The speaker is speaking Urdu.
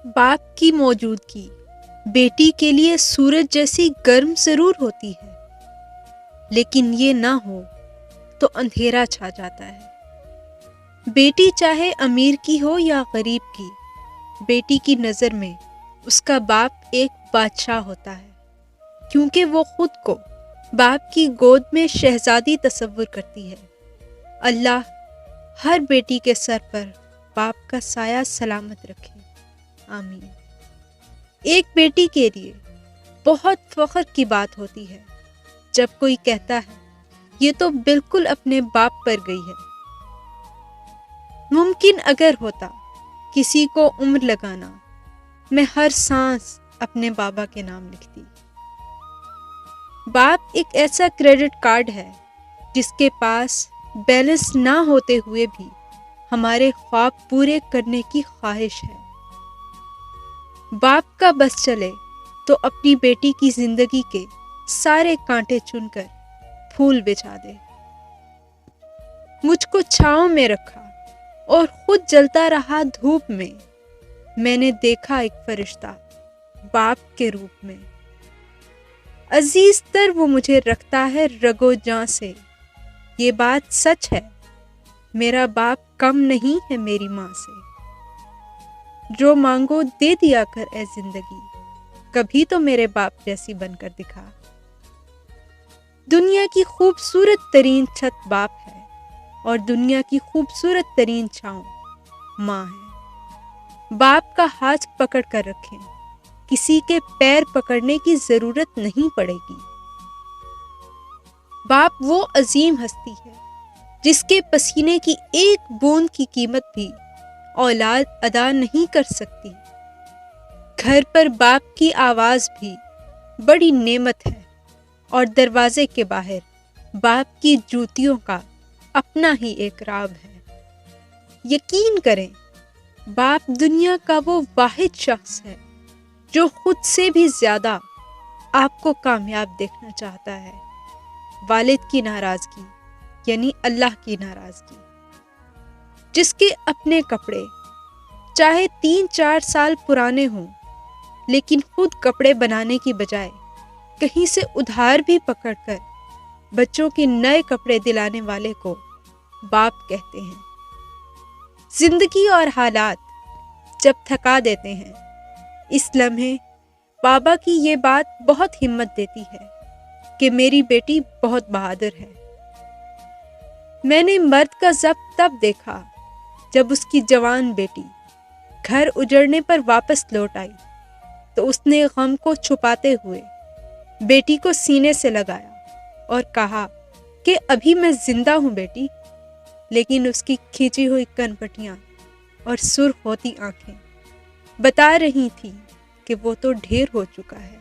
باپ کی موجودگی بیٹی کے لیے سورج جیسی گرم ضرور ہوتی ہے، لیکن یہ نہ ہو تو اندھیرا چھا جاتا ہے۔ بیٹی چاہے امیر کی ہو یا غریب کی، بیٹی کی نظر میں اس کا باپ ایک بادشاہ ہوتا ہے، کیونکہ وہ خود کو باپ کی گود میں شہزادی تصور کرتی ہے۔ اللہ ہر بیٹی کے سر پر باپ کا سایہ سلامت رکھے، آمین۔ ایک بیٹی کے لیے بہت فخر کی بات ہوتی ہے جب کوئی کہتا ہے یہ تو بالکل اپنے باپ پر گئی ہے۔ ممکن اگر ہوتا کسی کو عمر لگانا، میں ہر سانس اپنے بابا کے نام لکھتی۔ باپ ایک ایسا کریڈٹ کارڈ ہے جس کے پاس بیلنس نہ ہوتے ہوئے بھی ہمارے خواب پورے کرنے کی خواہش ہے۔ باپ کا بس چلے تو اپنی بیٹی کی زندگی کے سارے کانٹے چن کر پھول بچھا دے۔ مجھ کو چھاؤں میں رکھا اور خود جلتا رہا دھوپ میں، میں نے دیکھا ایک فرشتہ باپ کے روپ میں۔ عزیز تر وہ مجھے رکھتا ہے رگو جاں سے، یہ بات سچ ہے، میرا باپ کم نہیں ہے میری ماں سے۔ جو مانگو دے دیا کر اے زندگی، کبھی تو میرے باپ جیسی بن کر دکھا۔ دنیا کی خوبصورت ترین چھت باپ ہے اور دنیا کی خوبصورت ترین چھاؤں ماں ہے۔ باپ کا ہاتھ پکڑ کر رکھیں، کسی کے پیر پکڑنے کی ضرورت نہیں پڑے گی۔ باپ وہ عظیم ہستی ہے جس کے پسینے کی ایک بوند کی قیمت بھی اولاد ادا نہیں کر سکتی۔ گھر پر باپ کی آواز بھی بڑی نعمت ہے اور دروازے کے باہر باپ کی جوتیوں کا اپنا ہی ایک راب ہے۔ یقین کریں، باپ دنیا کا وہ واحد شخص ہے جو خود سے بھی زیادہ آپ کو کامیاب دیکھنا چاہتا ہے۔ والد کی ناراضگی یعنی اللہ کی ناراضگی۔ جس کے اپنے کپڑے چاہے 3-4 سال پرانے ہوں، لیکن خود کپڑے بنانے کی بجائے کہیں سے ادھار بھی پکڑ کر بچوں کے نئے کپڑے دلانے والے کو باپ کہتے ہیں۔ زندگی اور حالات جب تھکا دیتے ہیں، اس لمحے بابا کی یہ بات بہت ہمت دیتی ہے کہ میری بیٹی بہت بہادر ہے۔ میں نے مرد کا ضبط تب دیکھا جب اس کی جوان بیٹی گھر اجڑنے پر واپس لوٹ آئی تو اس نے غم کو چھپاتے ہوئے بیٹی کو سینے سے لگایا اور کہا کہ ابھی میں زندہ ہوں بیٹی، لیکن اس کی کھینچی ہوئی کنپٹیاں اور سرخ ہوتی آنکھیں بتا رہی تھیں کہ وہ تو ڈھیر ہو چکا ہے۔